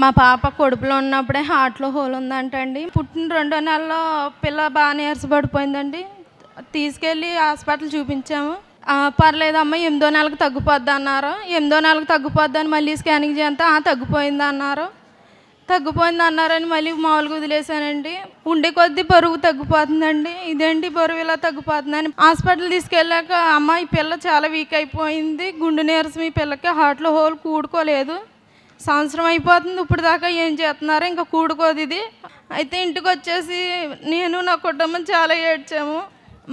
మా పాప కడుపులో ఉన్నప్పుడే హార్ట్‌లో హోల్ ఉందంటండి. పుట్టిన రెండో నెలలో పిల్ల బాగా నీరసపడిపోయిందండి. తీసుకెళ్ళి హాస్పిటల్ చూపించాము. పర్లేదమ్మా ఎనిమిదో నెలకు తగ్గిపోద్దన్నారు. ఎనిమిదో నెలకు తగ్గిపోద్దని మళ్ళీ స్కానింగ్ చేస్తే తగ్గిపోయిందన్నారు. తగ్గిపోయిందన్నారని మళ్ళీ మామూలుగా వదిలేసానండి. ఉండే కొద్దీ బరువు తగ్గిపోతుందండి. ఇదేంటి బరువు ఇలా తగ్గిపోతుందని హాస్పిటల్ తీసుకెళ్ళాక అమ్మ ఈ పిల్ల చాలా వీక్ అయిపోయింది. గుండె నీరసం ఈ పిల్లకి హార్ట్‌లో హోల్ కూడుకోలేదు. సంవత్సరం అయిపోతుంది ఇప్పుడు దాకా ఏం చేస్తున్నారో ఇంకా కూడుకోదు ఇది. అయితే ఇంటికి వచ్చేసి నేను నా కుటుంబం చాలా ఏడ్చాము.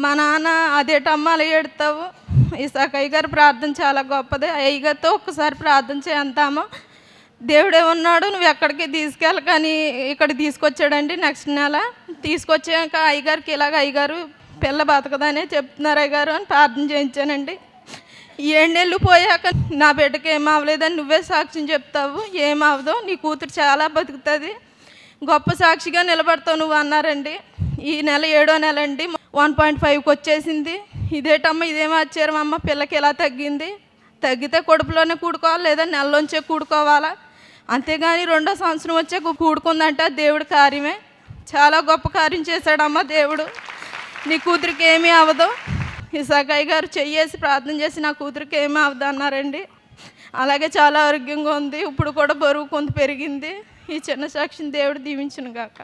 మా నాన్న అదేటమ్మ అలా ఏడుతావు, ఇసాక్ అయ్య గారి ప్రార్థన చాలా గొప్పది, అయ్యగారితో ఒక్కసారి ప్రార్థన చేద్దాము, దేవుడే ఉన్నాడు నువ్వు ఎక్కడికి తీసుకెళ్ళకని ఇక్కడ తీసుకొచ్చాడండి. నెక్స్ట్ నెల తీసుకొచ్చాక అయ్యగారికి ఇలాగ అయ్యగారు పిల్ల బతకదనే చెప్తున్నారు అయ్యగారు అని ప్రార్థన చేయించానండి. 7 నెలలు పోయాక నా బిడ్డకి ఏం అవ్వలేదని నువ్వే సాక్ష్యం చెప్తావు, ఏమవ్వదు నీ కూతురు చాలా బతుకుతుంది, గొప్ప సాక్షిగా నిలబడతావు నువ్వు అన్నారండి. ఈ నెల 7వ నెల అండి 1.5కి వచ్చేసింది. ఇదేటమ్మా ఇదేం ఆశ్చర్యం అమ్మ, పిల్లకి ఎలా తగ్గింది, తగ్గితే కడుపులోనే కూడుకోవాలి లేదా నెలలోంచే కూడుకోవాలా, అంతేగాని రెండో సంవత్సరం వచ్చే కూడుకుందంటే దేవుడి కార్యమే. చాలా గొప్ప కార్యం చేశాడమ్మా దేవుడు. నీ కూతురికి ఏమీ అవ్వదు, ఇసాక్ అయ్య గారు చెయ్యేసి ప్రార్థన చేసి నా కూతురికి ఏమీ అవ్వదు అన్నారండి. అలాగే చాలా ఆరోగ్యంగా ఉంది. ఇప్పుడు కూడా బరువు కొంత పెరిగింది. ఈ చిన్న సాక్షిని దేవుడు దీవించును గాక.